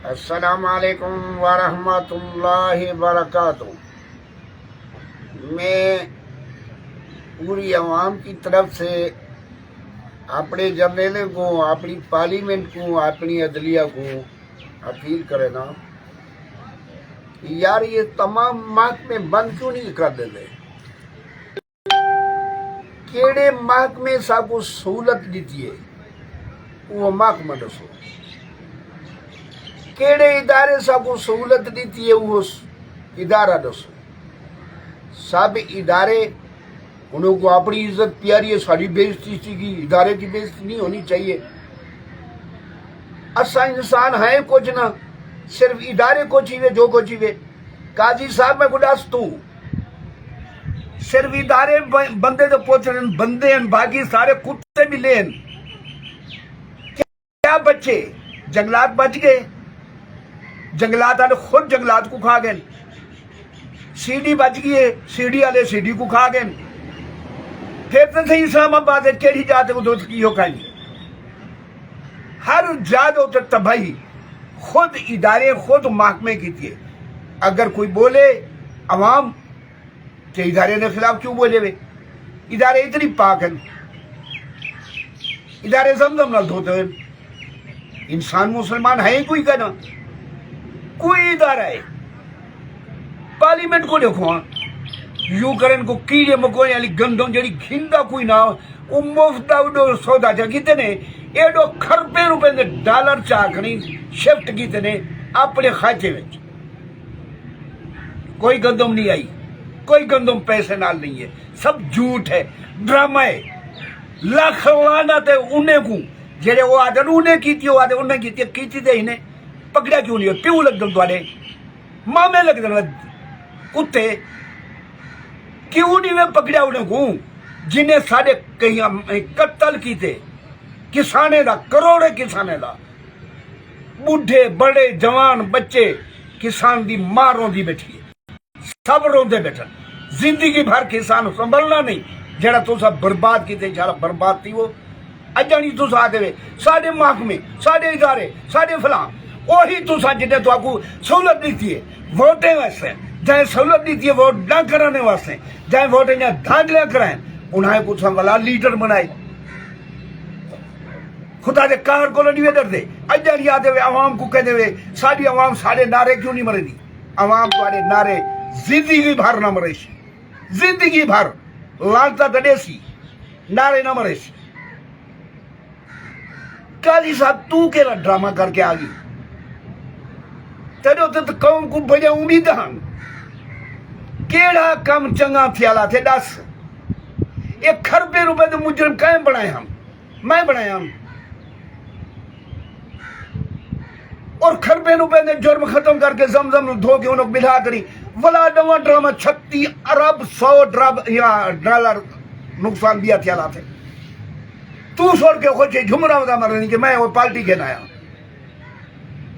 السلام علیکم ورحمۃ اللہ وبرکاتہ۔ میں پوری عوام کی طرف سے اپنے جرنیل کو، اپنی پارلیمنٹ کو، اپنی عدلیہ کو اپیل کرنا، یار یہ تمام محکمے بند کیوں نہیں کر دیتے؟ کیڑے محکمے سب کو سہولت دیتی ہے وہ محکمہ دسو، کیڑے ادارے سب کو سہولت دیتی ہے وہ ادارہ دسو۔ سب ادارے انہوں کو اپنی عزت پیاری ہے، ساری بےزتی کی ادارے کی بےزتی نہیں ہونی چاہیے۔ اسا انسان ہیں کچھ نہ، صرف ادارے کو چیوے جو کو چیوے۔ قاضی صاحب میں گڈاس تو صرف ادارے بندے تو پوچھ رہے ہیں، بندے ہیں، باقی سارے کتے بھی لین۔ کیا بچے؟ جنگلات بچ گئے، جنگلات والے خود جنگلات کو کھا گئے۔ سی ڈی بچ گئی ہے، سی ڈی والے سی ڈی کو کھا گئے۔ پھر تو صحیح اسلام آباد ہے، کیڑی جاتے کو دوست کی ہو کھائیں گے؟ ہر جات ہوتا تباہی، خود ادارے خود محکمے کی تھی۔ اگر کوئی بولے عوام کہ ادارے نے خلاف کیوں بولے ہوئے؟ ادارے اتنی پاک ہیں، ادارے زمزم نہ دھوتے ہوئے۔ انسان مسلمان ہے کوئی کہنا، کوئی ادارہ ہے؟ پارلیمنٹ کو دیکھو، یوں کرن کو کیڑے مکوڑے والی گندوں جڑی گھندا کوئی نہ ہو، وہ مفت سودا چا کیتے نے، ایڈو کھربے روپے دے ڈالر چا کھنی شفٹ کیتے نے اپنے خاتے وچ۔ کوئی گندم نہیں آئی، کوئی گندم پیسے نال نہیں ہے، سب جھوٹ ہے، ڈرامہ ہے۔ لاکھ لعنت ہے انہیں کو جڑے وہ آدھے انہیں کیتی، وہ آدھے انہیں کیتی تے انہیں پکڑا کیوں نہیں ہو؟ پیو لگ دن تواڈے مامے لگ دن کتے کیوں نہیں میں پکڑیا انہیں کو جنہیں سارے کہیں قتل کیتے؟ کسانے دا، کروڑے کسانے دا، بڈھے بڑے جوان بچے کسان دی ماں روندی بیٹھی ہے، سب روندے بیٹھن۔ زندگی بھر کسان سنبھلنا نہیں، جڑا تو سب برباد کیتے، جڑا برباد تھی وہ اجانی تو سا دے سارے محکمے، سارے ادارے، سارے فلاں وہی تو سا جنہیں تو آپ کو سہولت دیتی ہے ووٹیں واسطے، جائیں سہولت دیتی ہے ووٹ نہ کرانے واسطے، جائیں ووٹیں نہ دھاندلیاں کرائیں، انہیں کو سا والا لیڈر بنائے۔ خدا دے کار کو نہیں وے ڈردے، اجانی آدھے ہوئے عوام کو کہہ دے ہوئے ساری عوام سارے نعرے کیوں نہیں مرے دی؟ عوام تمہارے نعرے زندگی بھر نہ مرے سی، زندگی بھر لانتا دے سی، نعرے نہ مرے سی۔ قاضی صاحب تو کیڑا ڈرامہ کر کے آگئی؟ تیرے تو قوم کو بجے امید ہن، کیڑا کم چنگا تھیالا تھے دس؟ ایک کھربے روپے تو مجرم قائم بنائے ہم، میں بنائے ہم، اور کھربے روپے نے جرم ختم کر کے زمزم دھو کے انہوں بلا کری ولا نواں ڈرامہ 36 ارب 100 ڈالر نقصان دیا تھیالا تھے۔ تو سوڑ کے خوش جھمرا ہوتا مرنی کہ میں وہ پارٹی کے نایا،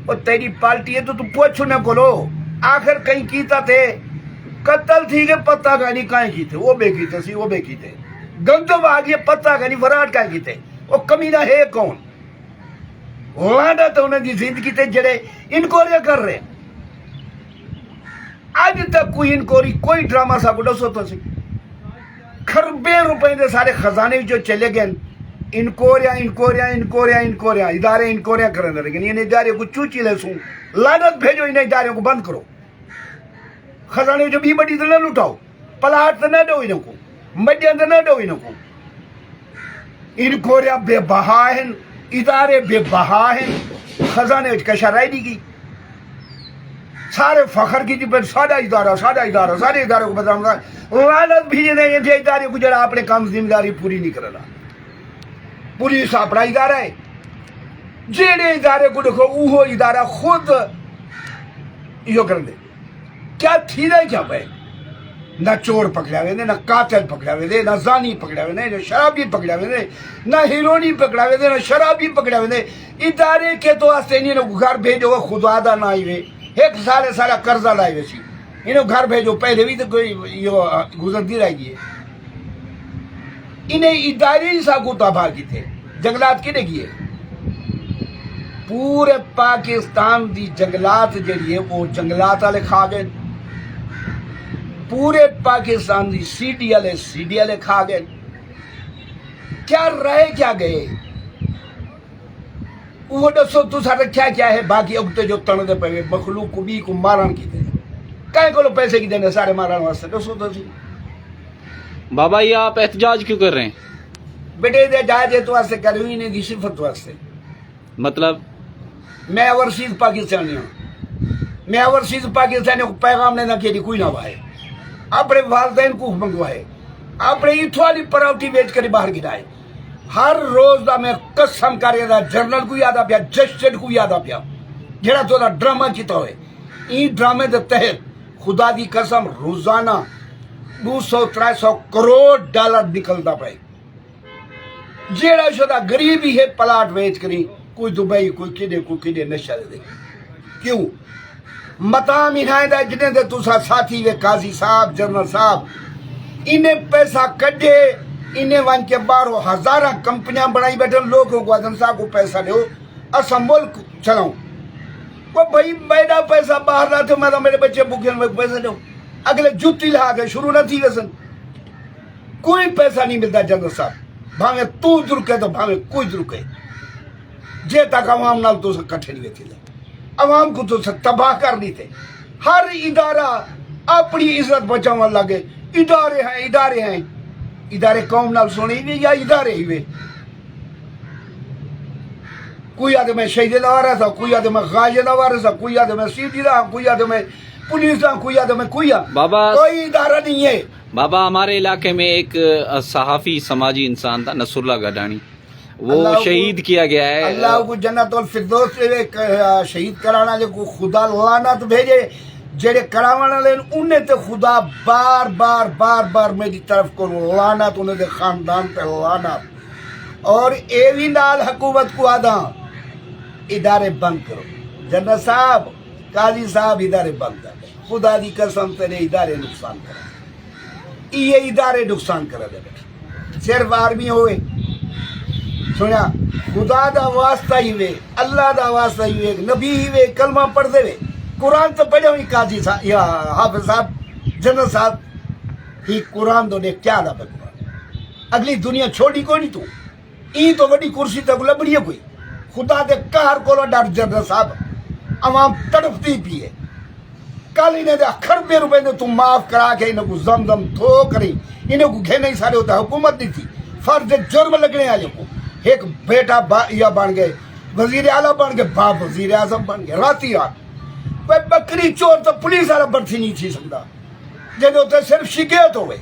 اور تیری پارٹی ہے تو پوچھو نہ کلو آخر کہیں کیتا تھے قتل تھی کہ پتہ کا نہیں کہیں کیتے، وہ بے کیتے سی، وہ بے کیتے گندم آگئے پتہ کا نہیں فراڈ کہیں کیتے، وہ کمینہ ہے کون؟ لانا تو انہیں دی زندگی تے جڑے انکوریاں کر رہے ہیں۔ آج تک کوئی انکوری، کوئی ڈرامہ سا کو ڈسو تو سی کھربے روپے دے سارے خزانے جو چلے گئے، انکوریاں انکوریاں انکوریاں انکوریاں ادارے انکوریاں کرنے لگے۔ ان ادارے کو چوچی لے سوں لعنت بھیجو، ان ادارے کو بند کرو، خزانے جو بھی بڑی تو نہ لٹاؤ، پلاٹ تو نہ دو انہوں کو، مڈیاں تو نہ دو انہوں کو۔ انکوریاں بے بہا ہیں، ادارے بے بہا ہیں، خزانے کشارائی دی کی، سارے فخر کی جب سادہ ادارہ سارے ادارے کو بدنام لعنت بھیجنے یہ ادارے کو جڑا اپنے کام ذمہ داری پوری نہیں کرنا۔ پولیس اپنا ادارہ ہے، جیڑے ادارے کو دیکھو وہ ادارہ خود یہ کر دے۔ کیا تھی رہے کیا پہ؟ نہ چور پکڑا ہوئے دے، نہ قاتل پکڑا ہوئے دے، نہ زانی پکڑا ہوئے دے، نہ شرابی پکڑا ہوئے دے، نہ ہیرونی پکڑا ہوئے دے، نہ شرابی پکڑا ہوئے دے۔ ادارے کے تو آستے انہیں گھر بھیجو گا خدا دا نہ آئی ہوئے، ایک سارا قرضہ لائے ہوئے سی، انہیں گھر بھیجو، پہلے بھی تو کوئی گزر دی رہی ہے۔ انہیں ادارے ہی سا کو تباہ کی تھے، جنگلات کی نے کیے، پورے پاکستان دی جنگلات جڑی ہے وہ جنگلات والے کھا گئے، پورے پاکستان دی سی ڈی والے کھا گئے، کیا رہے کیا گئے؟ وہ دسو تسا رکھیا کیا ہے؟ باقی اگتے جو تن دے پے مخلوق کو بھی کو مارن کی دے کہیں کو پیسے کی دینے سارے مارن واسطے دسو تو سی بابا یہ آپ احتجاج کیوں کر رہے ہیں؟ بیٹے دے جائے تو واسطے کروں ہی نہیں دی صفت واسطے. مطلب میں اوورسیز پاکستانی ہوں، میں اوورسیز پاکستانی کو پیغام لینا کہ کوئی نہ وائے، اپنے والدین کو منگوائے، اپنے ایتھو والی پراپرٹی بیچ کر باہر گرائے. ہر روز دا میں قسم کر دا جنرل کو یاد آ پیا، جسٹڈ کو یاد آ پیا جہاں تو ڈرامہ کیتا ہوئے. این ڈرامے دے تحت خدا دی قسم روزانہ 200-300 کروڑ ڈالر نکلتا پائے. جیڑا شدہ غریبی ہے پلاٹ ویچ کری کوئی دبئی کوئی کدے نشہ دے. کیوں مطام انہیں دا جنہیں دے تسا ساتھی وے قاضی صاحب جنرل صاحب انہیں پیسہ کڈے، انہیں وان کے بارو ہزارہ کمپنیاں بنائی بیٹھے لوگوں کو آدم صاحب کو پیسہ دیو اسا ملک چلاؤں. وہ بھائی میڈا پیسہ باہر رہا تھے میں میرے بچے بھوکے میں پیسہ دیو، اگلے جوتی لہا کے شروع نہ تھی ویسن. کوئی پیسہ نہیں ملتا جنرل صاحب، بھاویں تو درکے تو بھاویں کوئی درکے. جے تک عوام نال تو سے کٹھے نہیں تھے، عوام کو تو سے تباہ کر دی تھے. ہر ادارہ اپنی عزت بچاؤں لگے. ادارے ہیں ادارے قوم نال سونے ہوئے یا ادارے ہوئے. کوئی آدھے میں شہید لوارا تھا، کوئی آدھے میں غازی لوارا تھا، کوئی آدھے میں سیڈی رہا، کوئی آدھے میں پولیس رہا، کوئی آدھے میں کوئی ادارہ نہیں ہے. بابا ہمارے علاقے میں ایک صحافی سماجی انسان تھا نصر اللہ گڈانی، وہ شہید کیا گیا ہے. اللہ کو جنت الفردوس سے شہید کرانا لے کو خدا لعنت بھیجے. جڑے کراونا لے انہیں تے خدا بار بار میری طرف کو لعنت، انہیں دے خاندان پہ لعنت. اور اے بھی نال حکومت کو آدھا ادارے بند کرو. جنرل صاحب قاضی صاحب ادارے بند کر. خدا دی قسم تیرے ادارے نقصان کرا، یہ ادارے نقصان کرا دے بیٹھے. صرف آرمی ہوئے سنیا خدا دا واسطہ ہی وے، اللہ دا واسطہ ہی وے، نبی ہی وے، کلمہ پڑھ دے وے. قرآن تو پڑھے ہوئی قاضی صاحب یا حافظ صاحب جنرل صاحب ہی قرآن تو دیکھ کیا دا پہ قرآن. اگلی دنیا چھوڑی کوئی نہیں تو این تو بڑی کرسی تک لبڑی ہے کوئی. خدا دے کار کو ڈر جنرل صاحب عوام تڑپتی پی ہے. کل انہیں دے خربے روپے نے تم معاف کرا کے انہیں کو زمزم دھو کری انہیں کو گھے نہیں سارے ہوتا. حکومت نہیں تھی، فرض جرم لگنے آئے کو. ایک بیٹا یا بن گئے وزیر اعلیٰ بن گئے، باپ وزیر اعظم بن گئے. راتی رات کوئی بکری چور تو پولیس والا برتھی نہیں تھی سکتا جیسے ہوتے صرف شکایت ہوئے.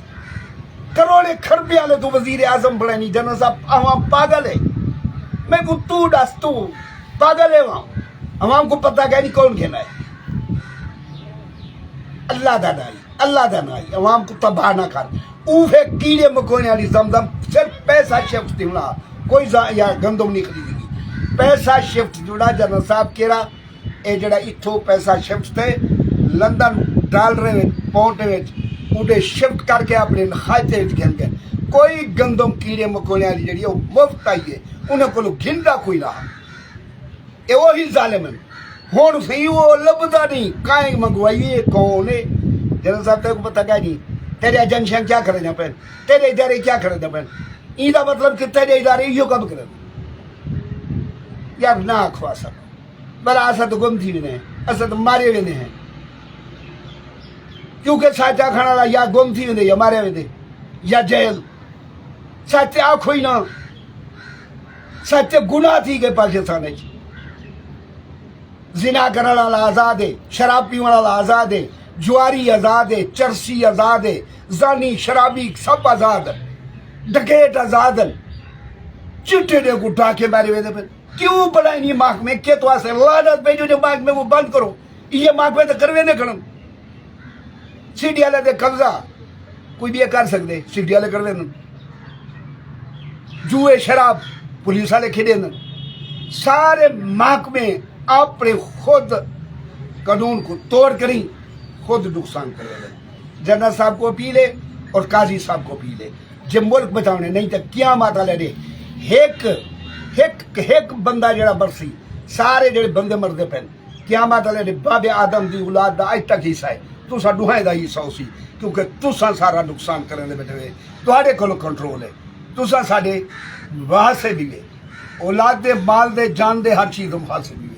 کروڑے خربے والے تو وزیر اعظم بڑے نہیں. جنرل صاحب عوام پاگل ہے. میں کو تو ڈس تو پاگل ہے. وہاں عوام کو پتہ کہ نہیں کون کہنا ہے. اللہ دا نائی، اللہ دا نائی عوام کو تباہ نہ کر. اوفے کیڑے مکونے والی زمزم صرف پیسہ شفٹ دینا، کوئی یا گندم نہیں خریدی گی. پیسہ شفٹ جڑا جنرل صاحب کہڑا اے جڑا اتھو پیسہ شفٹ تھے لندن ڈالر پاؤنڈ انہیں شفٹ کر کے اپنے کھاتے گھن گئے. کوئی گندم کیڑے مکونے والی جڑی وہ مفت آئی ہے، انہیں کو گھندا کوئی نہ. اے وہی ظالم ہے. ہوں سی وہ لبدا نہیں کائیں منگوائی کون ہے. جنرل صاحب تیرے کو پتہ کیا نہیں تیرے ایجنسیاں کیا کرے جا پہن، تیرے ادارے کیا کرے جا پہن. این دا مطلب کہ تیرے ادارے یہ کب کرے یار نہ کھوا سک بلا ایسا تو گم تھی ونے ایسا تو مارے ونے ہیں. کیونکہ سچا کھانا لا یا گم تھی ونے یا مارے ونے یا جیل. سچے آنکھوں ہی نہ سچے گناہ تھی گئے پاکستان ہے. زنا کرنے والا آزاد ہے، شراب پینے والا آزاد ہے، جواری آزاد ہے، چرسی آزاد ہے، زانی شرابی سب آزاد ہے، ڈکیٹ آزاد ہے. چٹے دے کو ڈاکے مارے ہوئے پھر کیوں بڑھائی نہیں محکمے کے تو ایسے لعنت بھیجو جو محکمے وہ بند کرو. یہ محکمے تو کروے نہیں کرن. سی ڈی والے دے قبضہ کوئی بھی کر سکتے، سی ڈی والے کروے نہیں. جوئے شراب پولیس والے کھڑے نا. سارے محکمے اپنے خود قانون کو توڑ کری خود نقصان کرے. جنرل صاحب کو اپیل ہے اور قاضی صاحب کو اپیل ہے جب ملک بچاؤنے نہیں تو قیامت والے دے ایک بندہ جڑا برسی سارے جڑے بندے مردے پین قیامت والے بابے آدم دی اولاد دا اج تک حصہ ہے تساں دوہے دا حصہ سی کیونکہ تساں سارا نقصان کرنے دے بیٹھے ہوئے تہاڈے کولو کنٹرول ہے تساں ساڈے واسطے بھی ہے اولاد دے مال دے جان دے ہر چیز حاصل بھی